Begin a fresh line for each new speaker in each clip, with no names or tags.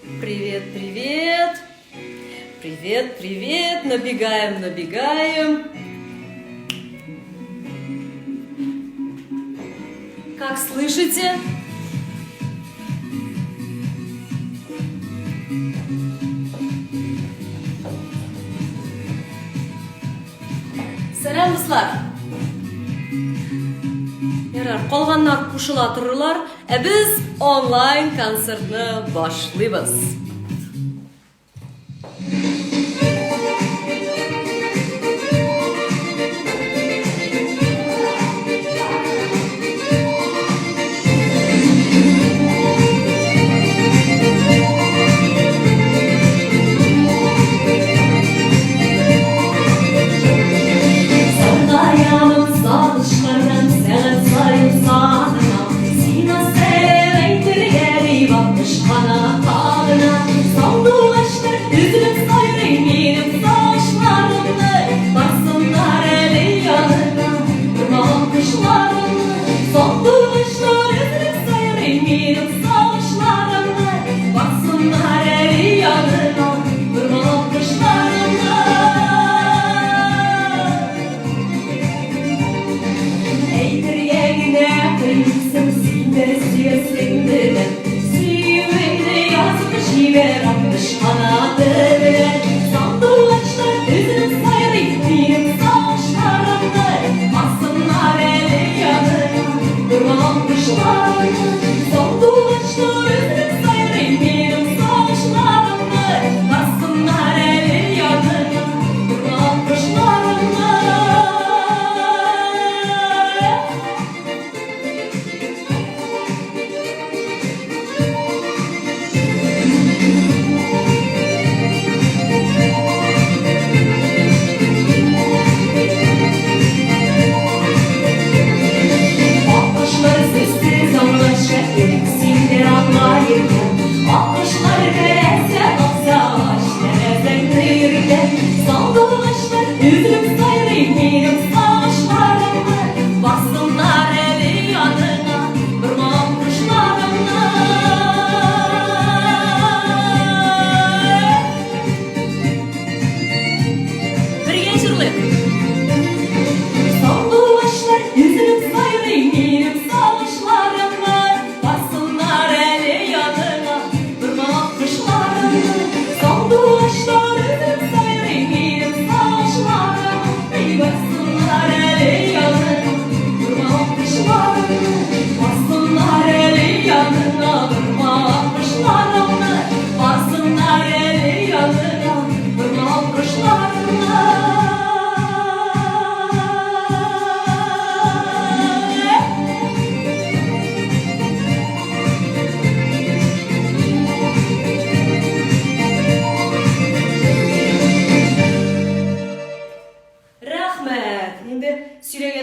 Привет, привет. Привет, привет. Набегаем, набегаем. Как слышите? Сәлем, дуслар. Ярар, калганнар кушыла торырлар, біз онлайн концертны башлыйбыз.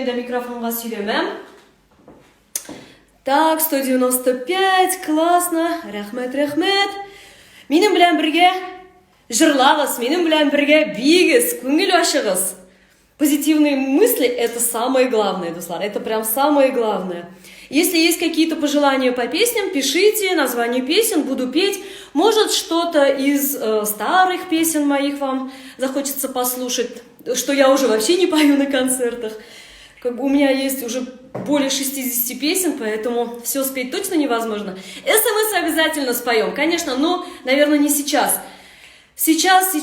Микрофонға сөйлемем. Так, 195, классно. Рахмет, рахмет. Менің білән бірге жырлағыз, менің білән бірге бейгіз, көңіл ашығыз. Позитивные мысли – это самое главное, дуслар. Это прям самое главное. Если есть какие-то пожелания по песням, пишите название песен, буду петь. Может, что-то из старых песен моих вам захочется послушать, что я уже вообще не пою на концертах. У меня есть уже более 60 песен, поэтому все спеть точно невозможно. СМС обязательно споем, конечно, но, наверное, не сейчас. Сейчас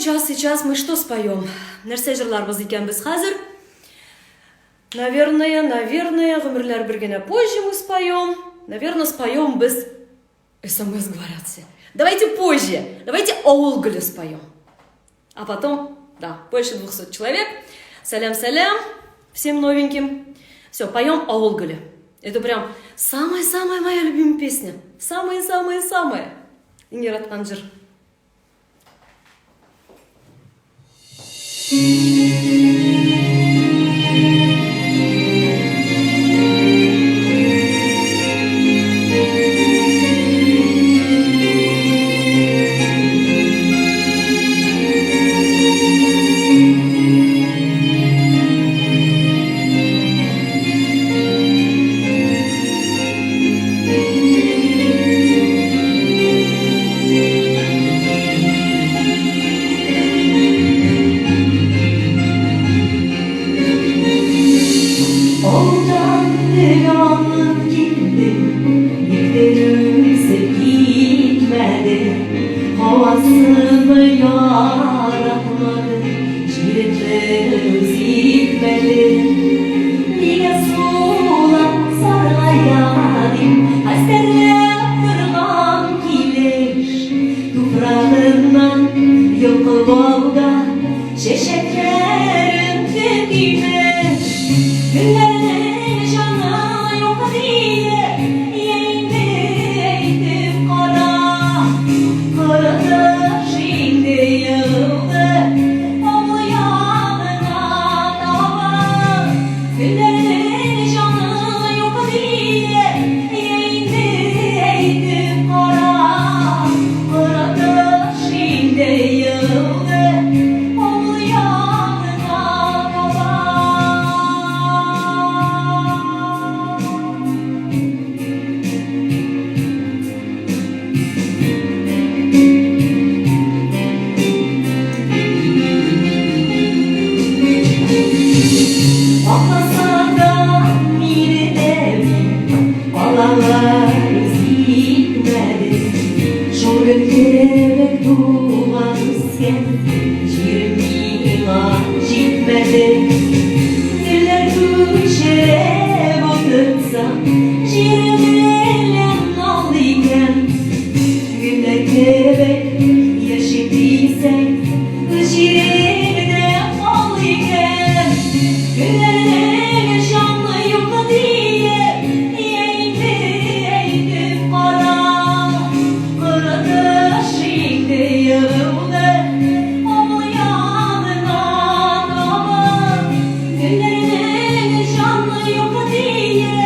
мы что споем? Нәрсе жырларбыз икәнбез хәзер? Наверное, гомерләр бергенә позже мы споем. Наверное, споем без СМС, говорят все. Давайте позже, давайте авыл гөле споем. А потом, да, больше 200 человек. Салям-салям. Всем новеньким. Все, поем «Ауыл гүлі». Это прям самая-самая моя любимая песня. Самая-самая-самая. И не раткан жыр. çekmedi, havasını yaratmadı, ciritlerimiz gitmedi. Niye sola sarılayadım, hasretler kırgan kilir, toprağından yıkıp olda, çeşeklerim tükenir. Günlerin canı yok diye yeğendeydim kara. Karadır şimdi yıldı onu yanına dava. Günlerin canı yok diye yeğendeydim kara. Karadır şimdi yıldı onu yanına dava. Bakmasadan bir devrim balalar gitmedi. Şu ülkede tuğanızken cirmina gitmedi. Diller köşeye bakırsa cirmelen alıyken günler kebek yaşadıysek cirmede alıyken günlerine şanlı yok diye yeğendeydim kara. Karadır şimdi yıldı onu yanına dava. Günlerine şanlı yok diye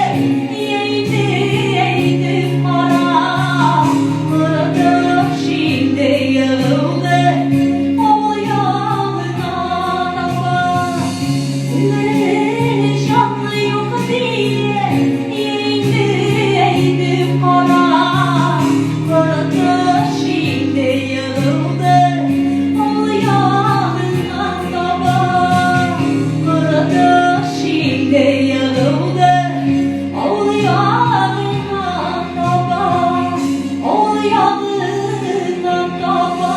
yeğendeydim kara. Karadır şimdi yıldı onu yanına dava. Günlerine şanlı yok diye yeğendeydim kara. Karadır şimdi yıldı onu yanına dava. Karadır şimdi yıldı onu yanına dava. Onu yanına dava.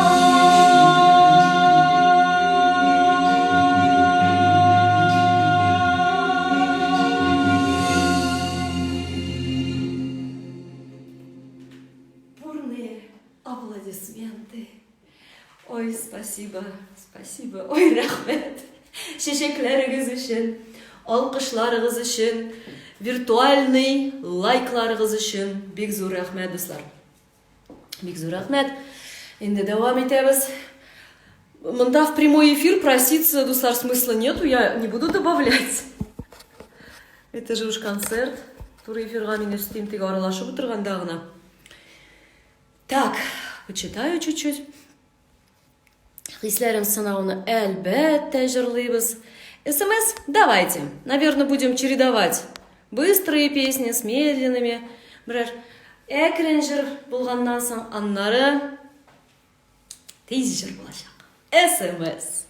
Бурные аплодисменты. Ой, спасибо, спасибо. Ой, рахмет. Çiçekleriniz için, alkışlarınız için, virtualный лайкларыңыз için big zor рахмет, dostlar. Big zor рахмет. Енді devam etеміз. Мында в прямой эфир проситься, достар, смысла нету, я не буду добавлять. Это же уж концерт. Тур эфирға мен үстем тек аралашып отырғанда ғана. Так, почитаю чуть-чуть. Хислерин сынауны әлбәттә жырлыйбыз. СМС давайте. Наверное, будем чередовать быстрые песни с медленными. Бірер әкрен жыр болғаннан соң аннары тез жыр болашақ. СМС.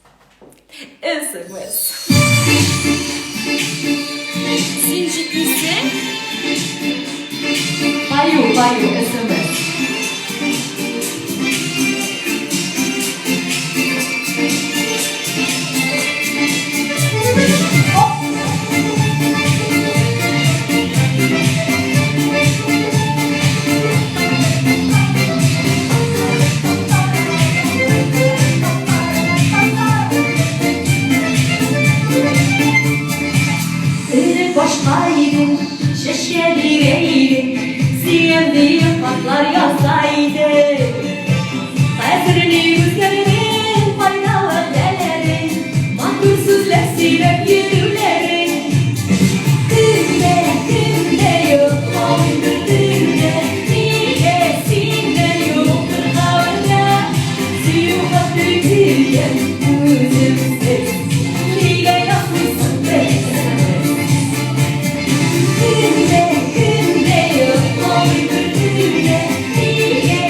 СМС. Сен жетмесең, пою СМС. Başkaydı, şaşırıydı, sevdiği patlar yazsaydı. Hazırını gözlerinin faydalı derleri, mahkursuzlar silip yürürleri. Kümde yok, oynadığında, niyesinde yoktur havada. Suyuğa dökülen üzümsüz, niye yapmışsın be? Günde yok, oynadığında, niye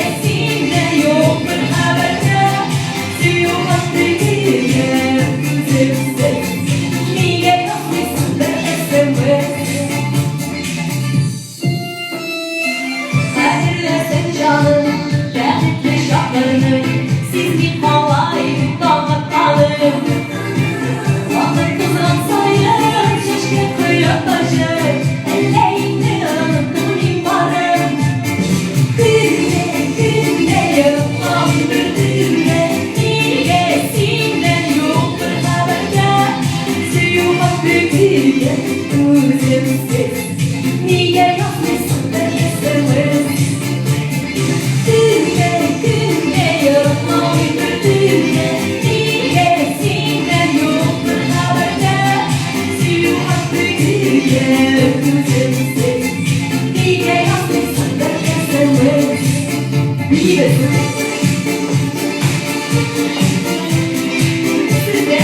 Bibes. Sizde.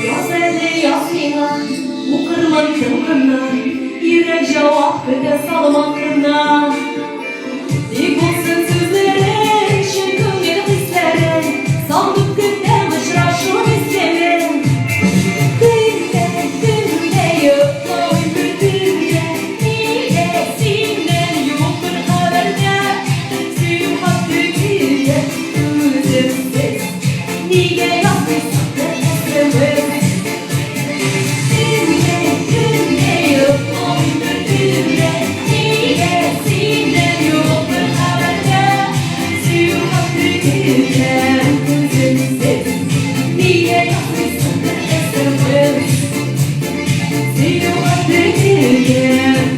Yaz eli yaz yina, bu kırman kırmına, yürek cevap bede salman kırna. İlk olsun sözlerin, şıkkın yeni hislerin, sandık gündem ışraşın isterim. Günde yok oy bütünde, niye sinden yoktur haberde, sühat tükürde, üzümsüz, niye yapmışsın da esremez. Günde yok oy bütünde, niye sinden yoktur haberde, sühat tükürde, üzümsüz, niye yapmışsın da esremez. Sühat tükürde,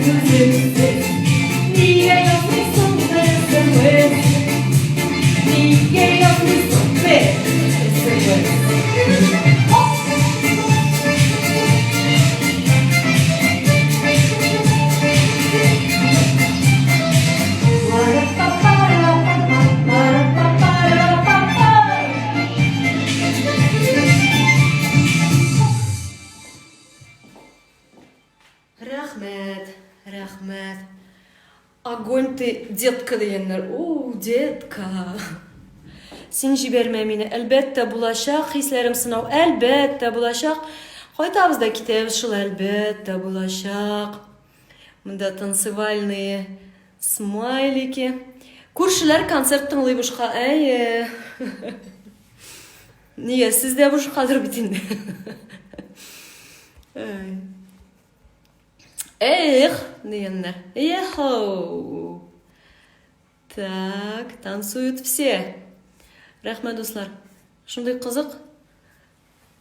üzümsüz, niye yapmışsın da esremez. Niye yapmışsın da esremez. Рахмет, рахмет. Огонь ты, детка дегенler. О, детка. Сен жиберме мені. Әлбәттә булачак. Хисләрем сынау. Әлбәттә булачак. Кайтабыз да китәбез шул. Әлбәттә булачак. Монда танцевальные смайлики. Күршеләр концерт тыңлый бушка. Әйе. Нигә сездә бушкадыр бит инде. Эх, дегеннәр. Ехоу. Так, танцуют все. Рәхмәт, дуслар. Шундый кызык.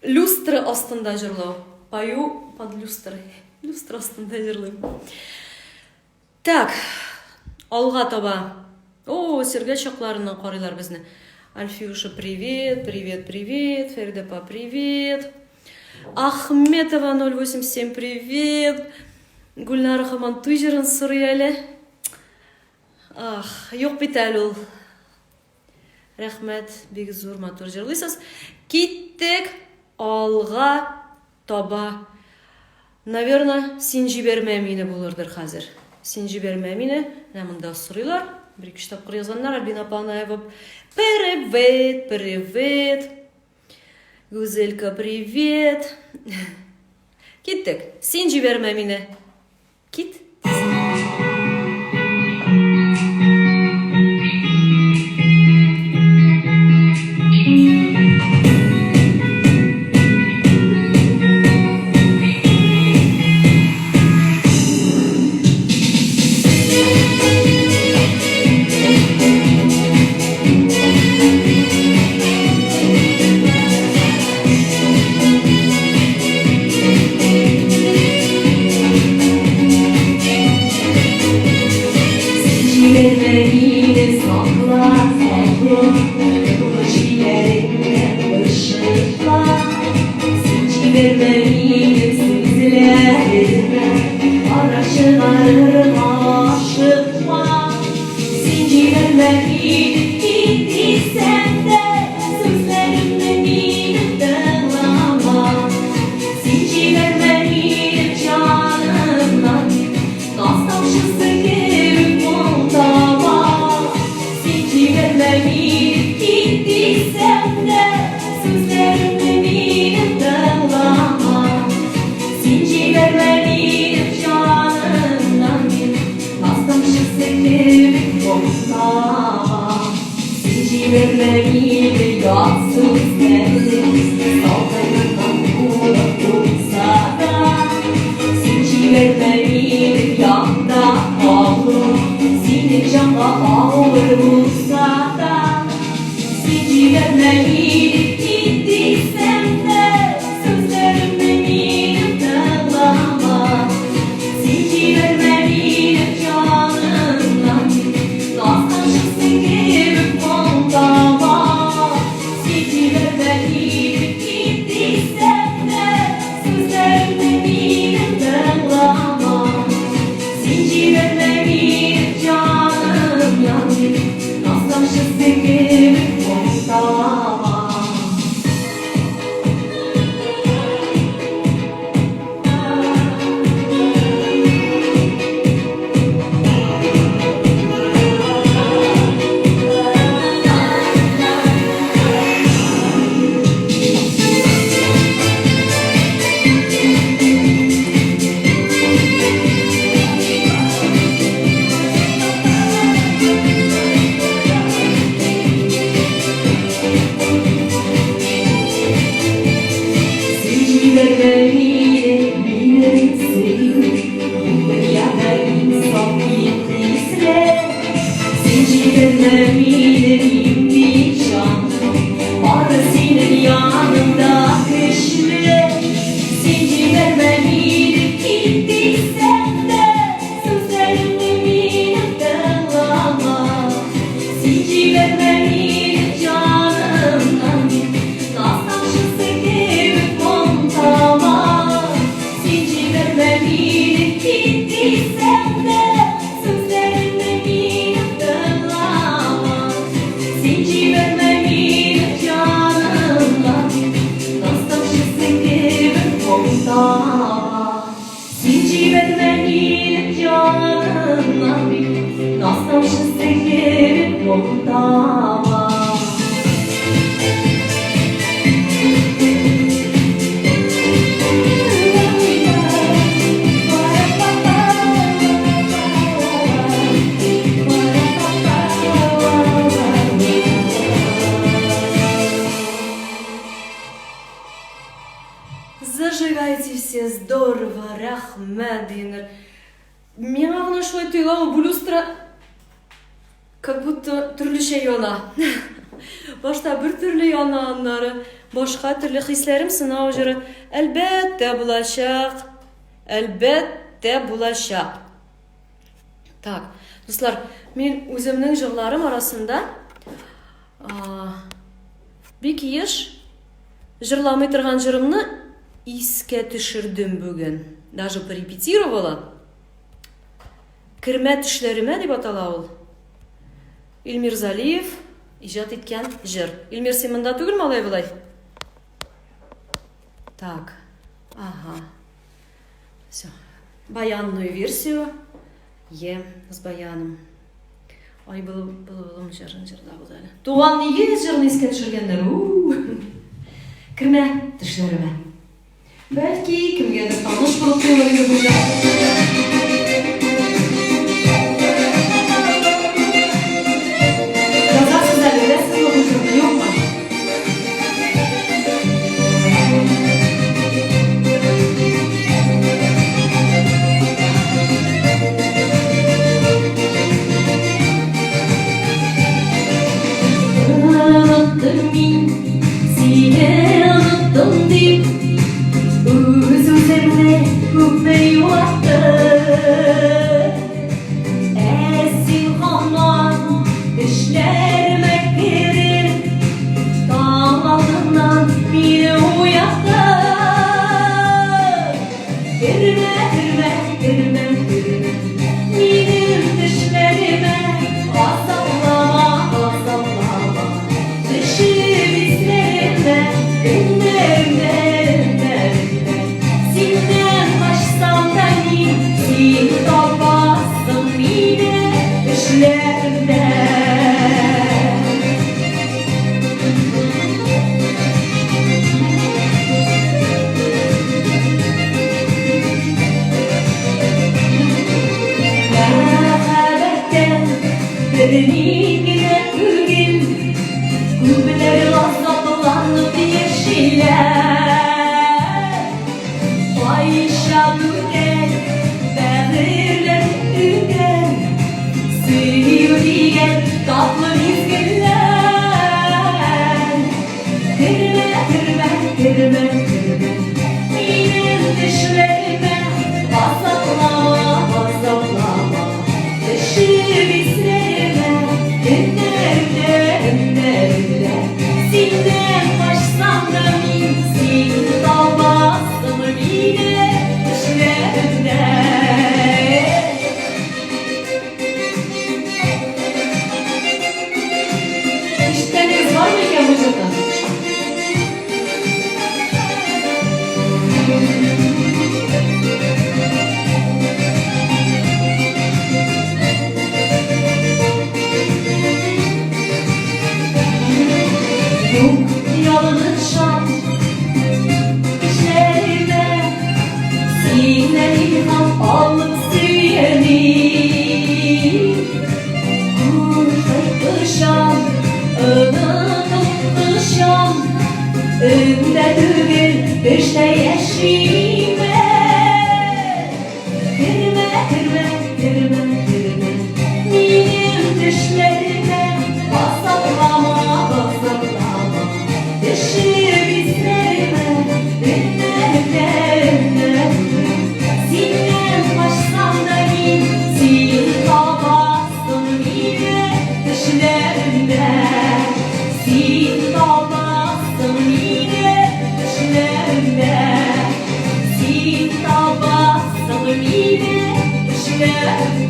Люстра астында җырлау. Пою под люстрой. Люстра астында җырлыйм. Так, алга таба. О, Сергей чакларыннан карыйлар безне. Альфиюша, привет, привет, привет. Фердепа, привет. Ахметова 087, привет. Гүлнара Хаман туйжырын сұрый әлі. Йоқ бит әлі ул. Рәхмәт, бек зур матур жырлыйсыз. Киттік алға таба. Наверное, сен жибермә мине булырдыр хәзер. Сен жибермә мине. Мында сұрыйлар. Bir-iki kitapkır yazanlar. Альбина Панаева. Привет, привет. Гүзелька, привет. Киттік. Сен жибермә мине. Кит. dava. Sincibet beni canımdan bir nasılmışız tekeri dolu dava. Зажигайте все здорово, рахмет дейнер. Мен ағына шулай тойлауы бұл люстра как будто түрліше яна. Башта бір түрлі яна аннары, башқа түрлі хисләрім сынау жүрі. Әлбәттә булачак. Әлбәттә булачак. Так, достар, мен өзімнің жырларым арасында бик еш жырламай тұрған жырымны искә төшердем бүген. Даже порепетировала. Кірмә түшләремә дип атала ул. Илмир Залиев иҗат иткән жыр. Илмир, син монда түгелме алай булай? Так. Ага. Все. Баянную версию. С баяным. Ай, булым жырда булды әле. Туган неге жырны искә төшергәннәр? Кірмә түшләремә. Бәлки, кемгәдер таныш булып тоелыр булыр.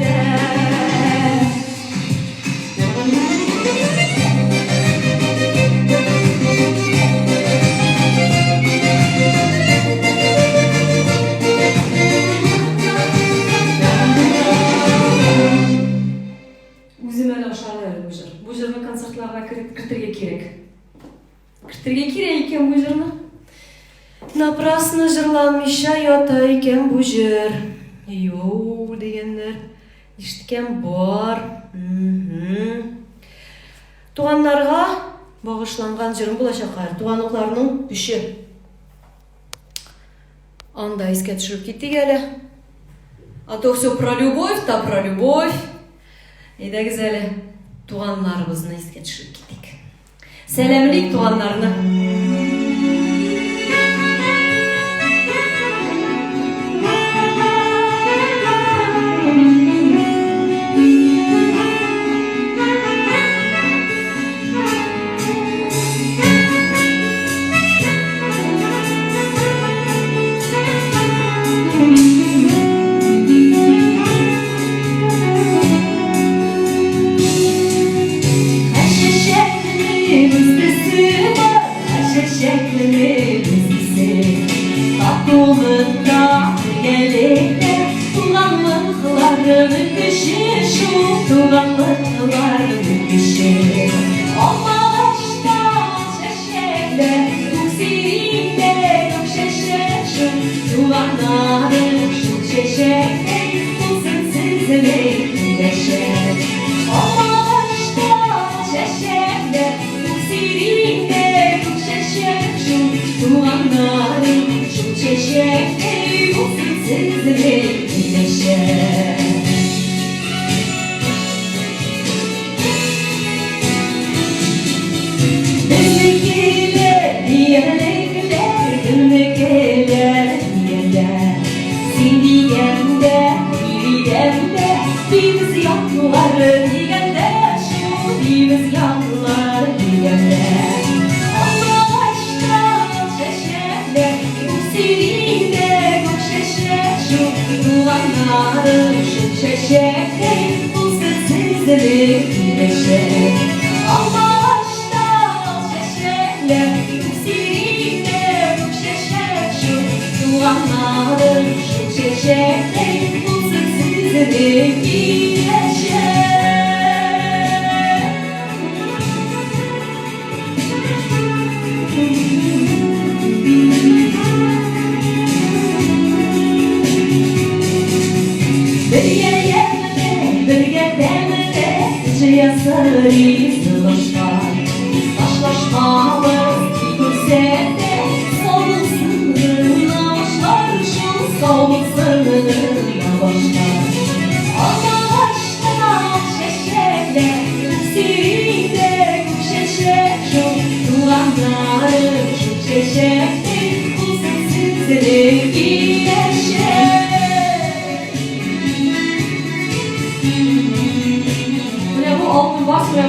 Sen
напрасно жырламыйша ята екен бұл жер. Йоу дегендер, ештікен бар. Туғанларға бағышланған жырым болашаққа, туғанлықларының үші. Анда еске түшіріп кеттік әлі. А то все про любовь, та про любовь. Едәгіз әлі туғанларымызны еске түшіріп кеттік. Сәлемлік туғанларына.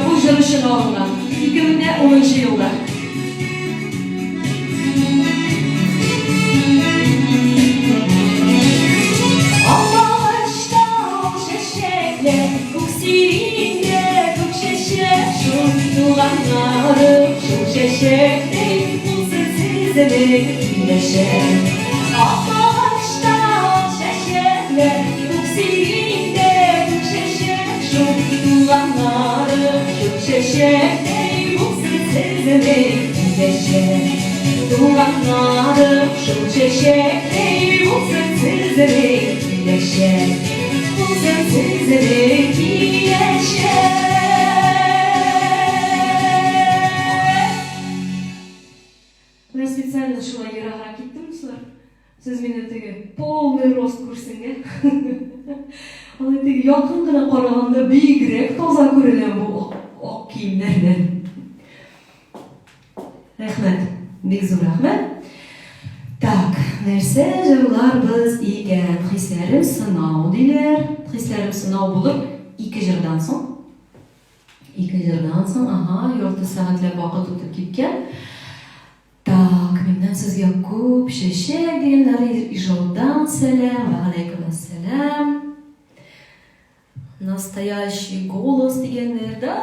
Bu jırışın oğluna 2010 yılda. Я специально шла ерагыраак кеттім сілер. Сіз мені теге полный рост көрсеңе. Ал теге якын гына караганда бийигирээк таза көрүнөм бул ак кийимдерден. Рахмет, бик зор рахмет. Так, нәрсе жырларбыз екен. Хисләрем сынау дилер. Хисләрем сынау булып 2 жырдан соң. 2 жырдан соң, ярты сәгатьләп вакыт үтеп киткән. Так, менен сезгә күп шешек дигәннәр ижаудан сәлам, ва алейкум ассалам. Настоящий голос дигәннәр, да,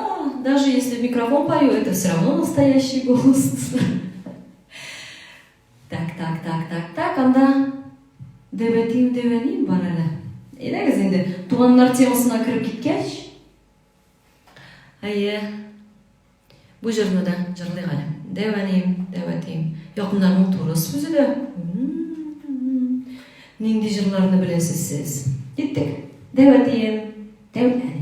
даже если микрофон пою, это все равно настоящий голос. Так, анда дебетим бар әле. Әйдәгез инде туганнар темасына кирип киткәч. Әйе. Бу җырны да җырлыйк әле. Дебетим. Yakınlarının turası bizi de. Nindi jırlarını bilesiz siz. Gittik. Devetiyim. Devleniyim.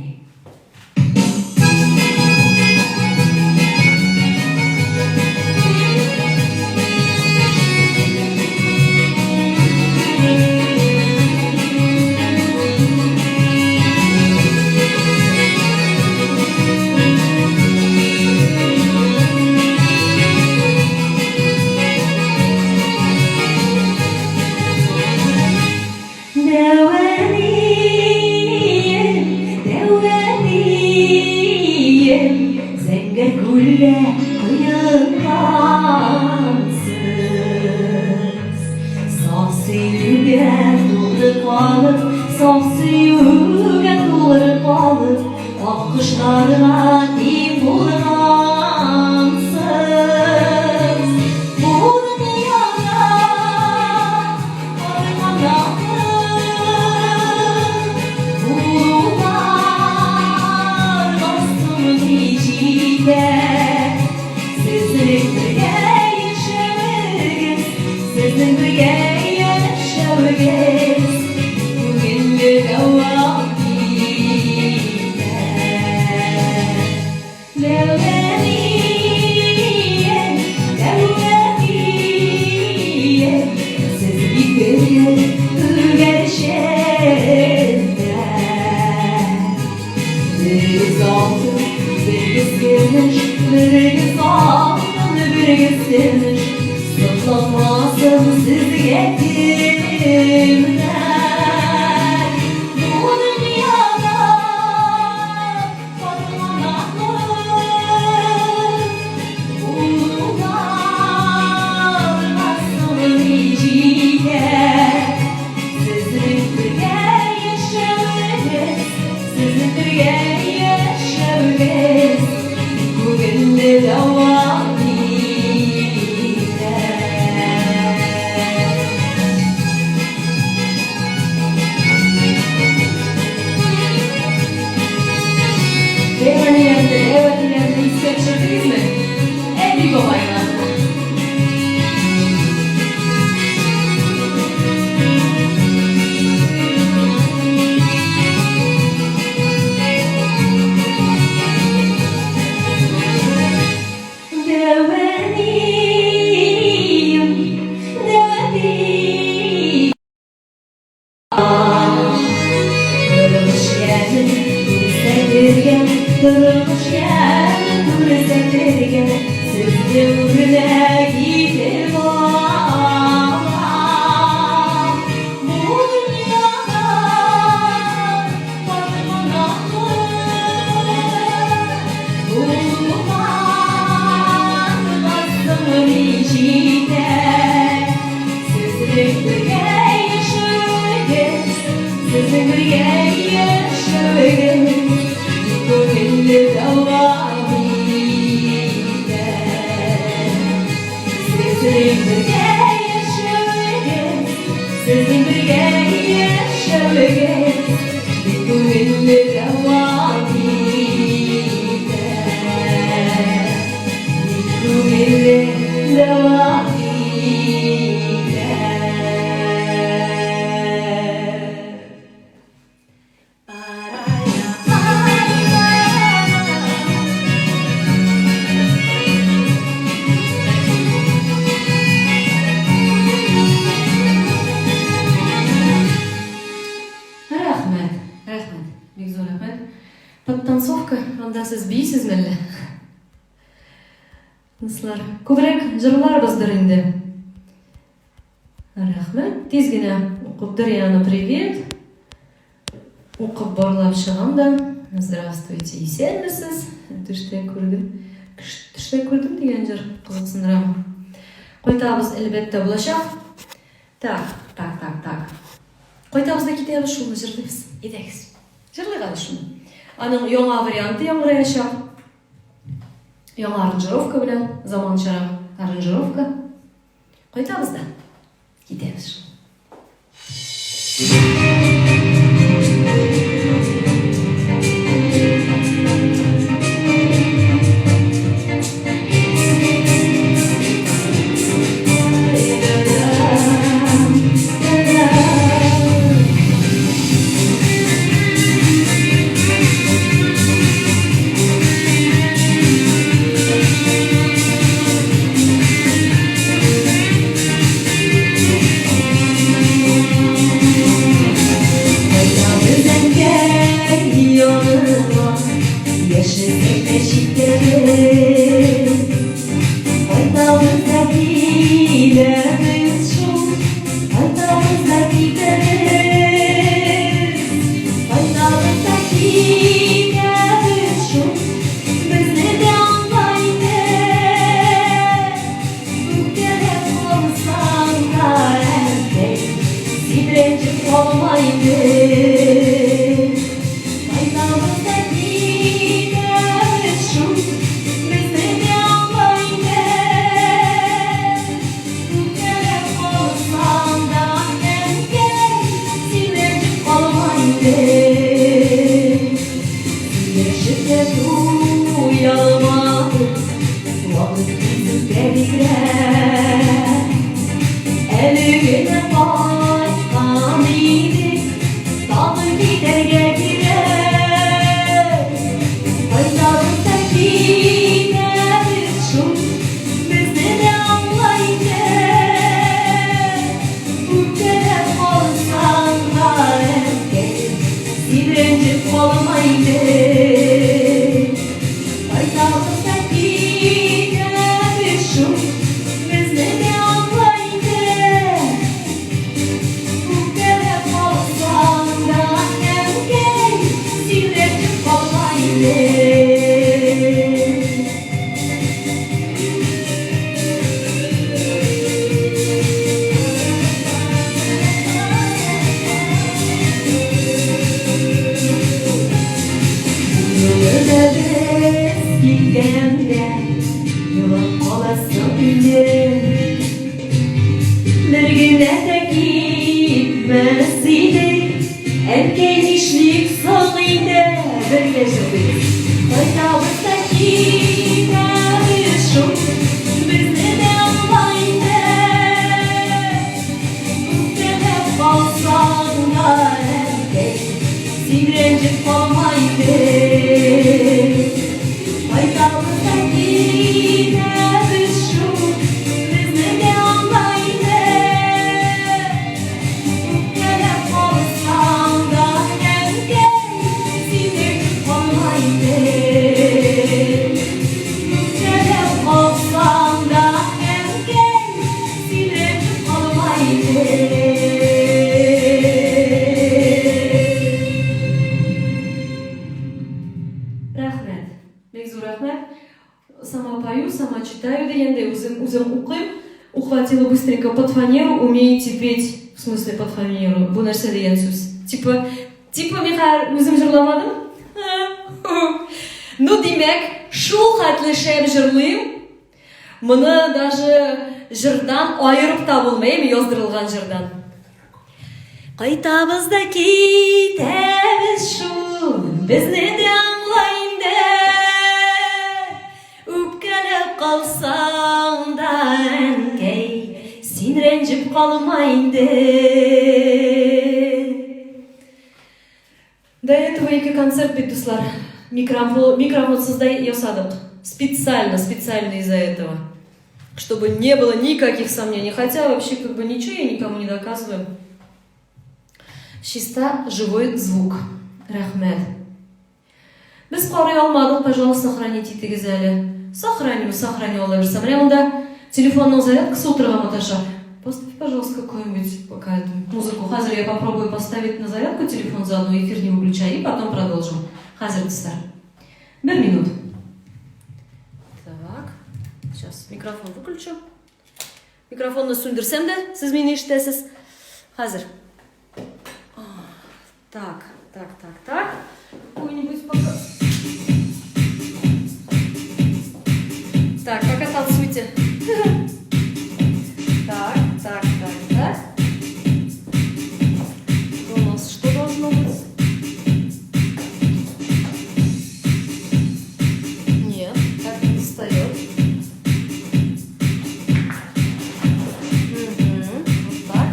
Көбірек жырларбыздар инде. Рахмет. Тезгене оқып Дарьяна, привет. Оқып барлап шығамда. Здравствуйте, есенбісіз? Түште көрдім деген жыр қызықсындырамын. Қойтабыз әлбетте болашақ. Так. Қойтабызда кетеміз шуны жырлайбыз. Едегіз. Жырлайғалы шуны. Аның яңа варианты яңырайышақ. Яңа аранжировка белән, заманча аранжировка. Кайтабыз да. Китәбез. болмайды. Қайтамызда кетеміз шу, бізді де алмайды. Көкелеп қалсаң да әнге, сен ренжіп қалмайды. Сүйешіп уялмады, уақыт біздің бәрекрәк. Әлі күні қайтқан едік, тағы кетерге керек. Қайтамызда кетеміз шу, бізді де алмайды. Көкелеп қалсаң да әнге, сен ренжіп қалмайды. Қайтамызда кетеміз шу, бізді де алмайды. Көкелеп қалсаң да әнге, сен ренжіп қалмайды. Келгенде жылап қаласың үйден. Біргіне де кетмес едік, әнкей нешлік сол еді. Бірге жүрдік, қайтамызда кетеміз шу, бізді де алмайды. Көкелеп қалсаң да әнкей, сен ренжіп қалмайды. Қайтамызда кетеміз шу, бізді де алмайды. Көкелеп қалсаң да әнге, сен ренжіп қалмайды. Көкелеп қалсаң да әнге, сен ренжіп қалмайды. Рахмет. Бекзу рахмет. Сама пою, сама читаю дегенде, өзім оқим. Ухватила быстренько под фанеру, умеете петь, в смысле под фанеру, бұл нәрсе деген сөз. Типа мен өзім жырламадым? Ну, демек, шул хәтлі шәп жырлайым. Мұны даже жырдан айырып та болмайым, яздырылған жырдан. Қайтамызда кетеміз шу, бізді де аңлайды. Өпкелеп қалсаң да әнкей, сен ренжіп қалмайды. До этого екі концерт бит, дуслар. Микрофонсыздай ясадық. Специально из-за этого. Чтобы не было никаких сомнений. Хотя вообще как бы ничего я никому не доказываю. Чисто живой звук. Рахмет. Біз қарай алмадық, пожалуйста, сохраните етігіз әлі. Сохраню ола берсем. Мында телефонның зарядкасы отырған Наташа. Поставь, пожалуйста, какую-нибудь пока эту музыку. Хазер я попробую поставить на зарядку телефон заодно, эфир не выключай, и потом продолжим. Хазер, тыстар. 1 минут. Так, сейчас микрофон выключу. Микрофонны сөндірсем де, сіз мені ешітесіз. Хазер. Так. Какой-нибудь пока. Так, пока танцуйте. Так. У нас что должно быть? Нет, так не встает. Вот так.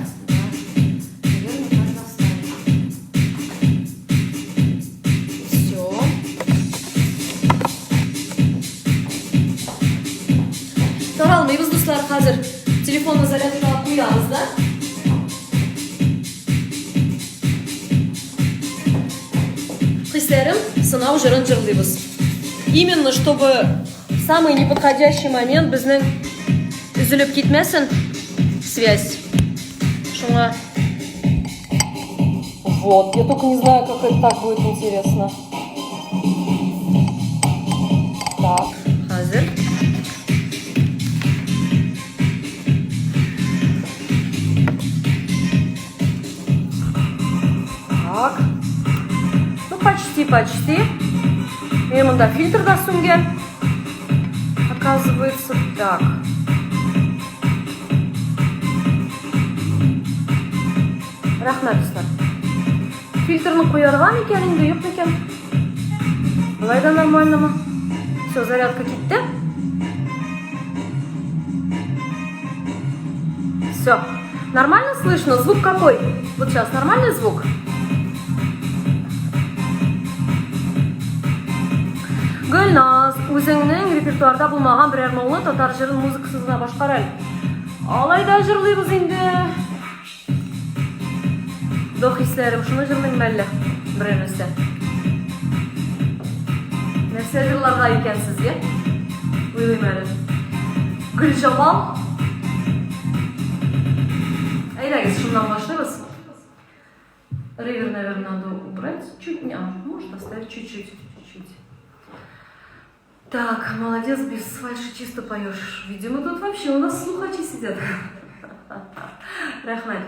Наверное, так наставить. Все. Таралмайбыз, достар, қазір телефонны зарядкаға қоямыз, да? Қистерім, сынау жырын жырлайбыз. Именно, чтобы в самый неподходящий момент біздің үзіліп кетмесін связь. Шуңа. Вот, я только не знаю, как это так будет интересно. Так, hazır.
почти. Мен мында фильтр да сүнген. Оказывается, так. Рахмет, достар. Фильтрны қоярға екен, енді жоқ екен. Бұлай да нормально ма? Все, зарядка кетті. Все. Нормально слышно? Звук какой? Вот сейчас нормальный звук? Гүлназ, өзіңнің репертуарда болмаған бірер молы татар жырын музыкасызына башқар әл. Алайда жырлайбыз енді. Дох исләрім, шыны жырлайым бәлі. Бірер нәрсе. Нәрсе жырларға екен сізге? Ойлайым әлі. Гүлжамал. Айдагыз, шыннан башлайбыз. Ревер, наверное, надо убрать. Чуть, может оставить чуть-чуть. Так, молодец, без фальши чисто поешь. Видимо, тут вообще у нас слухачи сидят. Рахмет.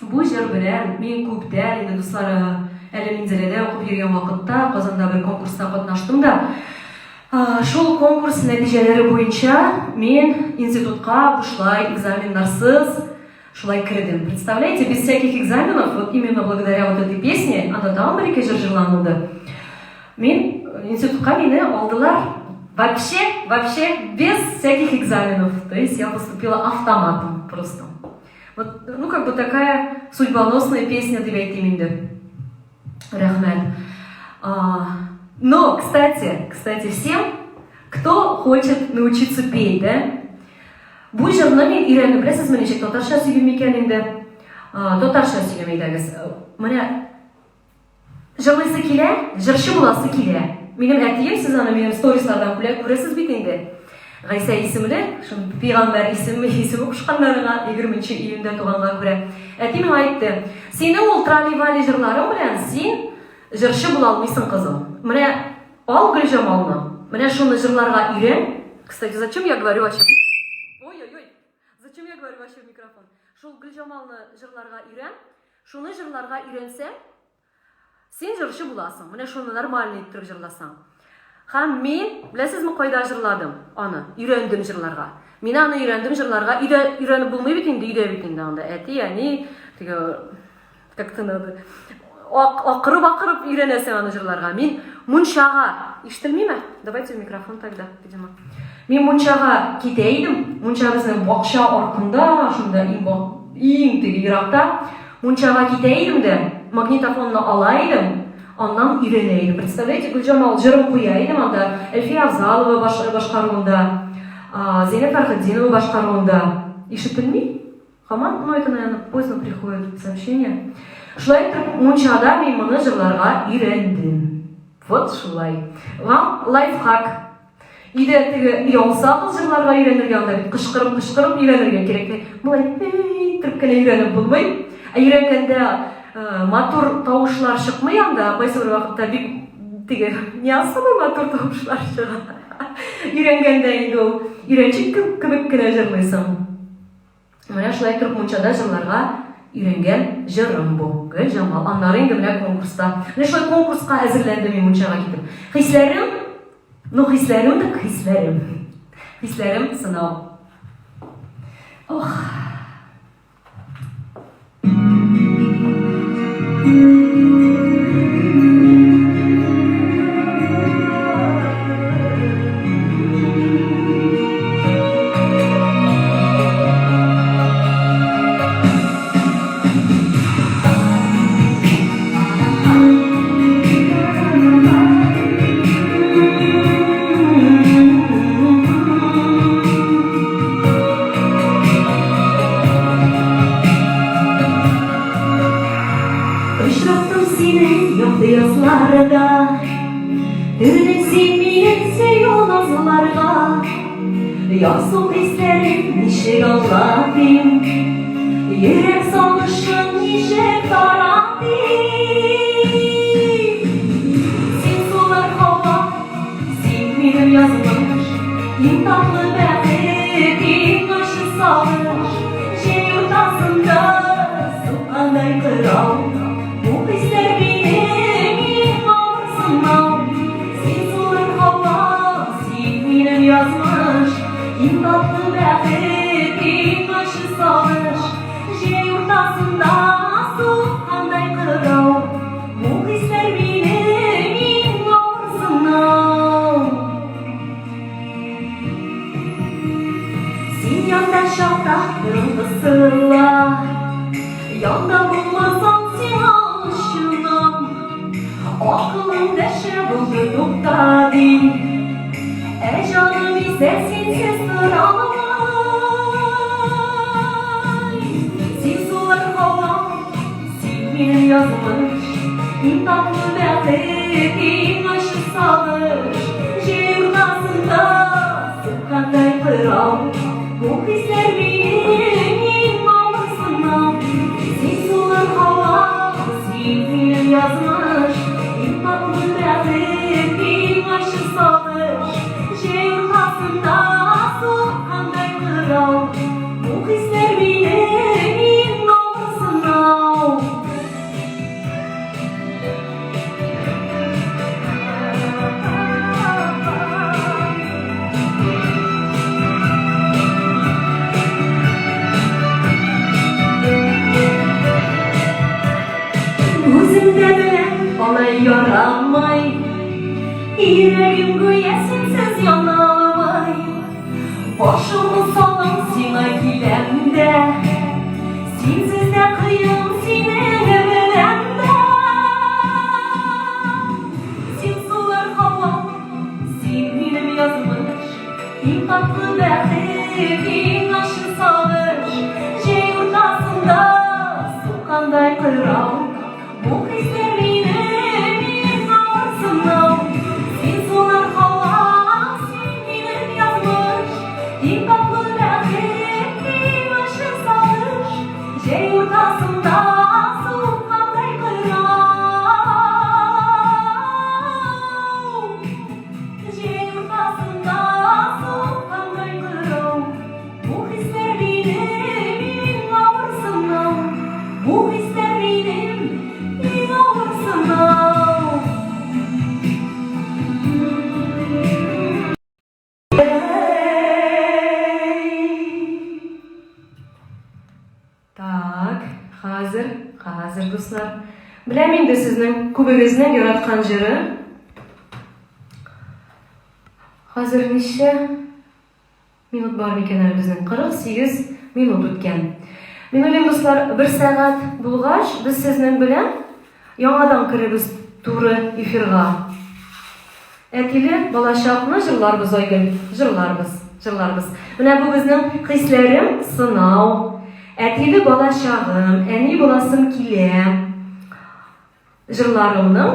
Bu jır bilen men köpten indi dostlar әлі Минзеледе оқып жүрген вакытта Казанда bir конкурста катнаштым да. Шул конкурс нәтиҗәләре буенча мен институтка бушлай экзаменнарсыз шулай кирдем. Представляете, без всяких экзаменов, вот именно благодаря вот этой песне, анда там бер жыр жырланылды. Мен институтка мине алдылар вообще без всяких экзаменов. То есть я поступила автоматом просто. Вот, ну, как бы такая судьбоносная песня деп айтайм инде. Рахмет. Но, кстати, всем, кто хочет научиться петь, да? Бу жырны мен үйреніп, білесіз менше татарша сөйлем екен инде. Татарша сөйлем айдагыз. Менә жырлайсы килә, жырчы буласы килә. Минем әтием, сіз аны минем сторислардан күрәсез бит инде. Гайса исемле, шул пәйгамбәр исеме кушканнарга 20 июньдә туганга күрә. Әтием айтты: "Синең ул трали-вали жырларың белән син жырчы була алмыйсың, кызым. Менә ал Гөлҗамалны. Менә шуны жырларга өйрән." Кстати, зачем я говорю вообще? Ой-ой-ой. Зачем я говорю вообще в микрофон? Шул Гөлҗамалны жырларга өйрән. Шуны жырларга өйрәнсәң, син жырчы буласың. Менә шуны нормально итеп жырласаң. Һәм мен, беләсезме, кайда жырладым аны? Өйрәндем жырларга. Мин аны өйрәндем жырларга. Өйрәнеп булмый бит инде, өйдә бит инде анда. Әти, әни, как-то надо. Акырып өйрәнәсең аны жырларга. Мин мунчага, ишетелмиме? Давайте в микрофон тогда, видимо. Мин мунчага китә идем. Мунча безнең бакча артында, шунда
ең теге ерақта мұншаға кетейдім де, магнитофонны алайдым, ondan үйренейдім. Представляете, Гүлжамал жырын қояйдым, анда Эльфия Авзалова башқаруында, Зейнеп Фархаддинова башқаруында. Ишетілмей? Хаман, ну это, наверное, поздно приходит сообщение. Шулай тұрып, мұншада мен мұны жырларға үйрендім. Вот шулай. Вам лайфхак. Үйде тегі ұялсаңыз жырларға үйренерге анда қышқырып үйренерге керек. Бұлай тұрып кәне үйреніп болмай. Үйренгенде мотор тауышлар шықмай анда, байсы бір вақытта тегі не асылы мотор тауышлар шығады. Үйренгенде енді ол үйреншік кібік кіне жырлайсың. Мына шулай тұрып мұншада жырларға үйренген жырым бұл. Гүлжамал, аннары енді мына конкурста. Мына шулай конкурсқа әзірләнді мен мұншаға кетіп. Хисләрім, ну хисләрім дік хисләрім. Хисләрім сынау. Ох.
Yasıl hislerim nişek ağladım, yürek salışın nişek taradım. Sen sular hava, sen benim yazılmış, en tatlı belki başı salmış. Şey yurtasında sokanday kıral, bu hisler benim ağrısından. Sen sular hava, sen benim yazılmış, en tatlı belki başı salmış. Şey yurtasında sokanday kıral, bu hisler benim ağrısından. Sen yandan şahta yıldızla, yanda bulmasan sen alışılan. Aklım deşe buldu nokta değil, canım ise sensiz duramay. Sen sular hava, sen benim yazılmış, en tatlı belki başı salmış. Şey yurtasında sokanday kıral, bu hisler benim ağrısından. Sen sular hava, sen benim yazılmış, en tatlı belki başı salmış. Şey yurtasında sokanday kıral, bu hisler benim ağrısından. Özümde bilen olay yaramay, yüreğim güye sensiz yanamay. Başımı salım sine kilemde, sensiz de kıyım sine bilemde. Sen sular hava, sen benim yazmış, en tatlı belki başı salmış. Şey yurtasında sokanday kıral, bu hisler benim ağrısından. Sen sular hava, sen benim yazmış, en tatlı belki başı salmış. Şey yurtasında sokanday kıral, şey yurtasında sokanday kıral, bu hisler benim ağrısından. Bu hisler benim ağrısından.
Так, hazır dostlar. Bilem endi sizning ko'pingizning yaratgan jiri. Hazır necha minut bor ekan bizning? 48 minut o'tgan. Мен ойлаймын, достар, 1 сағат булгач, без сезнең белән яңадан керебез туры эфирга. Әтиле балачакны җырларбыз, Айгөл, җырларбыз. Менә бу безнең хисләрем сынау. Әтиле балачагым, әни буласым килә. Җырларымның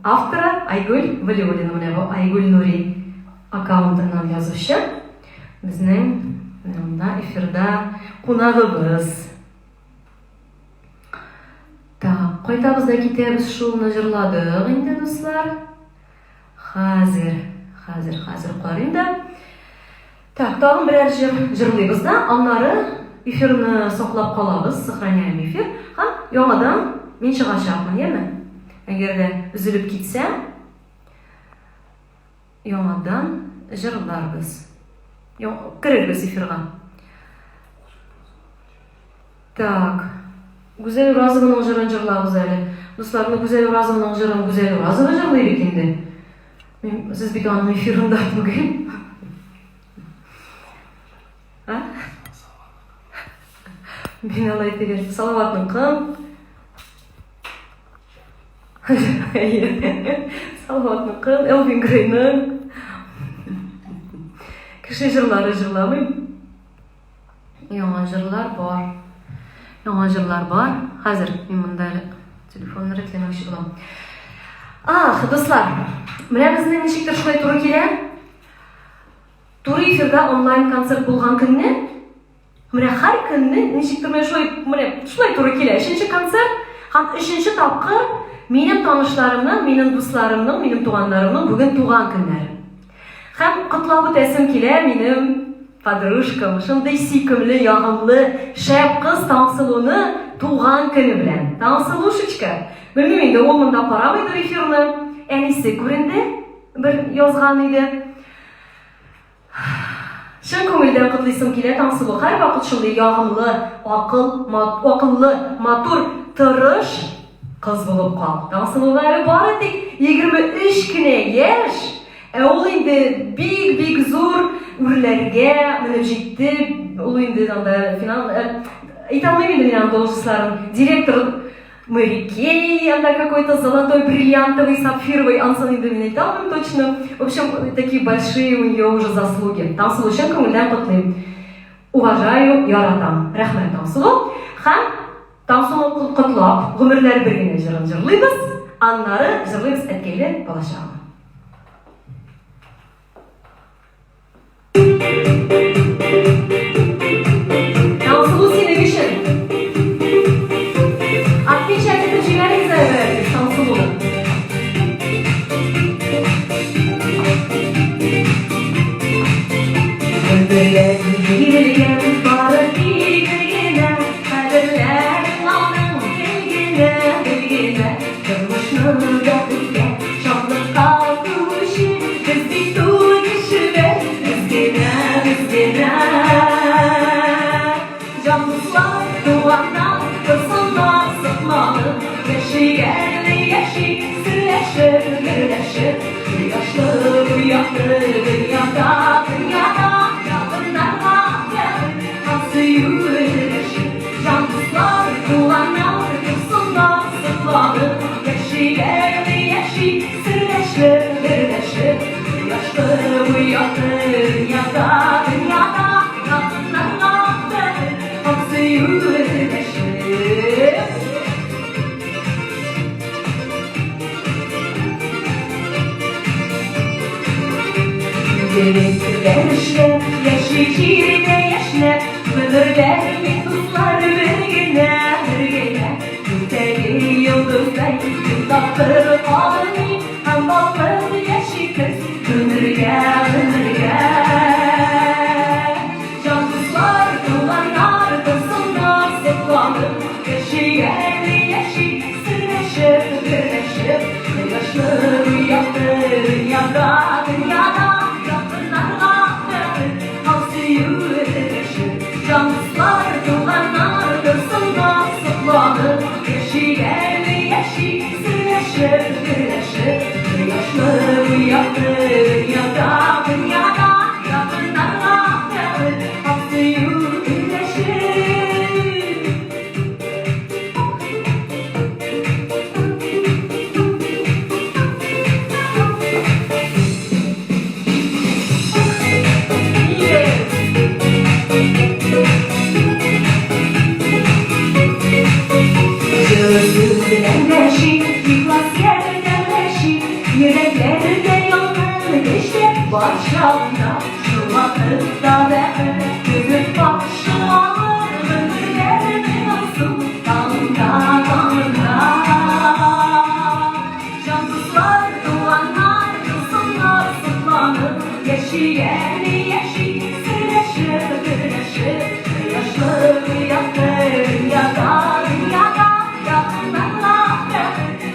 авторы Айгөл Валиуллина, менә бу Айгөл Нури аккаунтыннан язучы. Безнең монда эфирда кунагыбыз. Так, кайтабыз да китәбез, шуны җырладык инде, дуслар. Хәзер карыйм да. Так, тагын берәр җырлыйбыз да, аннары эфирны саклап калабыз, сохраняем эфир. Һәм яңадан мин чыгачакмын, яме? Әгәр дә үзелеп китсә, яңадан җырларбыз. Керербез эфирга. Так, Гүзәл Уразованың җырын җырлабыз әле. Дуслар, Гүзәл Уразованың җырын Гүзәл Уразова җырлый бит инде. Мен сез бит аның эфирында бүген. Мен алай дигән Салаватның кым. Салаватның кым, Элвин Грейның. Кеше җырлары җырламыйм. Яңа җырлар бар. Хәзер мин монда телефонны рәтләмәкче булам. Дуслар, менә безнең ничектер шулай туры килә. Туры эфирда онлайн концерт булган көнне, менә һәр көнне ничектер шулай туры килә. 3нче концерт һәм 3нче тапкыр минем танышларымның, минем дусларымның, минем туганнарымның бүген туган көннәре. Һәм котлап үтәсем килә минем подружкам, шундый сөйкемле, ягымлы, шәп кыз Таңсылуны туган көне белән. Таңсылушечка. Белмим инде, ул монда карамыйдыр эфирны. Әнисе күренде, бер язган иде. Шын күңелдән котлыйсым килә Таңсылу. Һәр вакыт шундый ягымлы, акыллы, матур, тырыш кыз булып кал. Таңсылулары бары тик 23 кенә яшь. Ул инде бик зур үрләргә менеп җитте. Ул инде анда финал әйтәлмим инде мин должностьларын. Директор Мэри Кей, анда какой-то золотой, бриллиантовый, сапфировый, ансаны инде мин әйтәлмим точно. В общем, такие большие у нее уже заслуги. Таңсылу өчен күңелдән котлыйм. Уважаю, яратам. Рәхмәт, Таңсылу. Һәм Таңсылу котлап, гомерләр бер генә җырын җырлыйбыз, аннары җырлыйбыз әткәйле балачагым. Таңсылу сине бишен. Отпечатки җибәрегез әле, Таңсылу. Бирелгән бары бигенә, кадерләр алның билгенә, тормышны да күргән, шатлыкка күчү, без бит ул кешеләр, безгә. Җанлылар туганнар, кызыллар сыкмалы, яши, сөйләшер, кояшлы уятты, дөньяда, якыннарга сөйләшер. Җанлылар туганнар, кызыллар сыкмалы, яши, сөйләшер, кояшлы уятты, дөньяда, якыннарга сөйләшер. Gerekliler yaşayacağına yaşla, Ömürler mektuplar birgine. Güteli yıldızlar, yıldakları kalını, hem bakları yaşayacağız, ömürge. Cansızlar, duvarlar, kızıllar, sıklanır, yaşı, sırlaşır, yaşlı rüyadır, dünyada. Cansızlar, duvarlar, kızıllar, sıklanır, yaşı, sırlaşır, yaşlı rüyadır, dünyada. Yakınlarla hapsi yürüleşir. da ben gözüm başım alır bir yerini olsun dalında dalında. Cansızlar duanlar kılsınlar sıklanır yeşiyen yeşil sırlaşır sırlaşır yaşlı rüyadır dünyada dünyada yakınlarla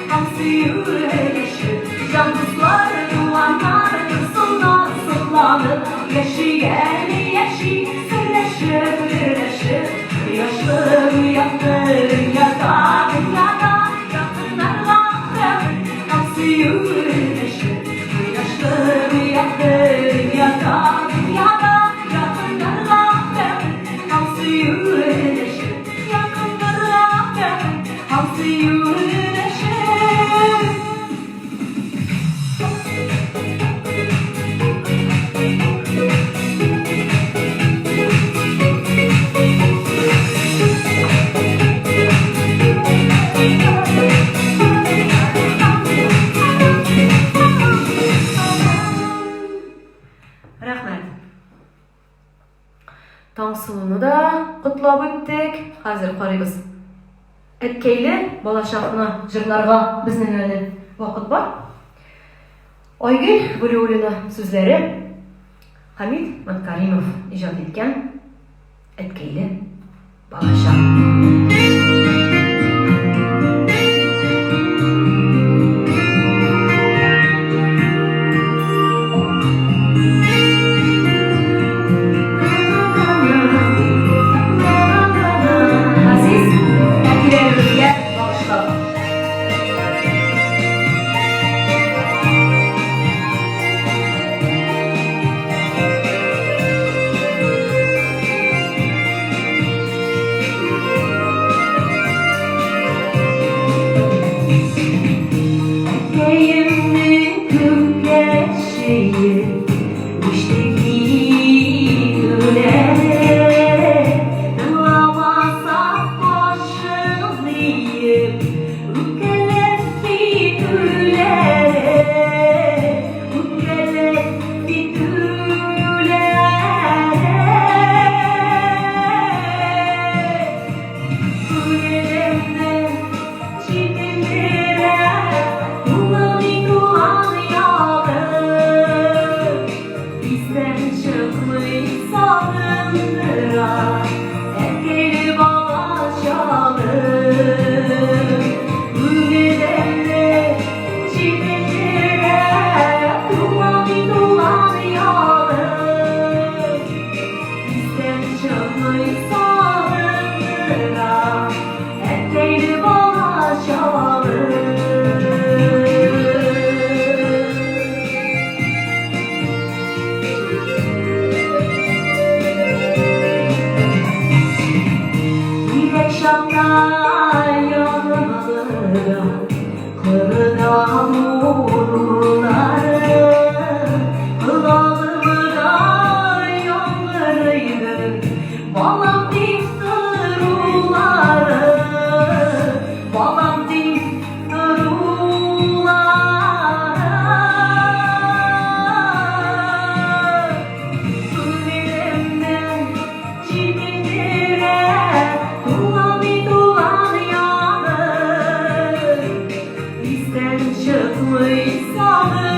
hamsi yüreşir. Cansızlar duanlar kılsınlar sıklanır yeşiyen yeşil sırlaşır sırlaşır yaşlı rüyadır dünyada dünyada yakınlarla hamsi yüreşir. Yaşlı rüyadır dünyada dünyada yakınlarla hamsi yüreşir. Yakınlarla hamsi yüreşir. Рахмет. Таңсылуны да құтлап өттік. Қазір қарайбыз. Әткейлі болашақны жырларға біздің әлі вақыт бар. Ойгүл Бұлеулина сөздері Хамид Маткаримов ижад еткен Әткейлі болашақ. Çıkmış sağır